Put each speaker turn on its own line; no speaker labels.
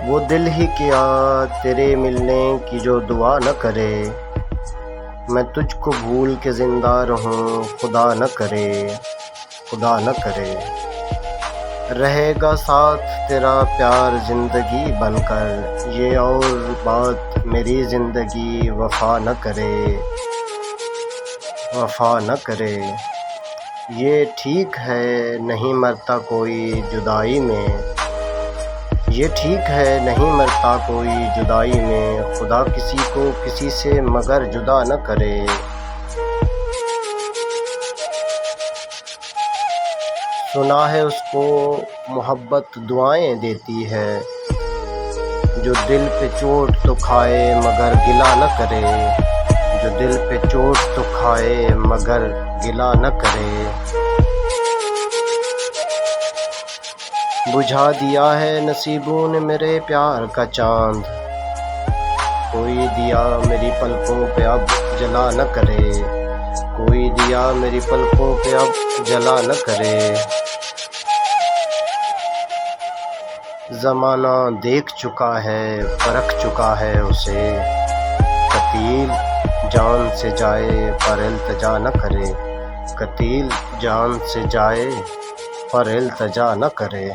وہ دل ہی کیا تیرے ملنے کی جو دعا نہ کرے، میں تجھ کو بھول کے زندہ رہوں، خدا نہ کرے، خدا نہ کرے۔ رہے گا ساتھ تیرا پیار زندگی بن کر، یہ اور بات میری زندگی وفا نہ کرے، وفا نہ کرے۔ یہ ٹھیک ہے نہیں مرتا کوئی جدائی میں، یہ ٹھیک ہے نہیں مرتا کوئی جدائی میں، خدا کسی کو کسی سے مگر جدا نہ کرے۔ سنا ہے اس کو محبت دعائیں دیتی ہے، جو دل پہ چوٹ تو کھائے مگر گلہ نہ کرے، جو دل پہ چوٹ تو کھائے مگر گلہ نہ کرے۔ بجھا دیا ہے نصیبوں نے میرے پیار کا چاند، کوئی دیا میری پلکوں پہ اب جلا نہ کرے، کوئی دیا میری پلکوں پہ اب جلا نہ کرے۔ زمانہ دیکھ چکا ہے پرکھ چکا ہے اسے، قتیل جان سے جائے پر التجا نہ کرے، قتیل جان سے جائے پر التجا نہ کرے۔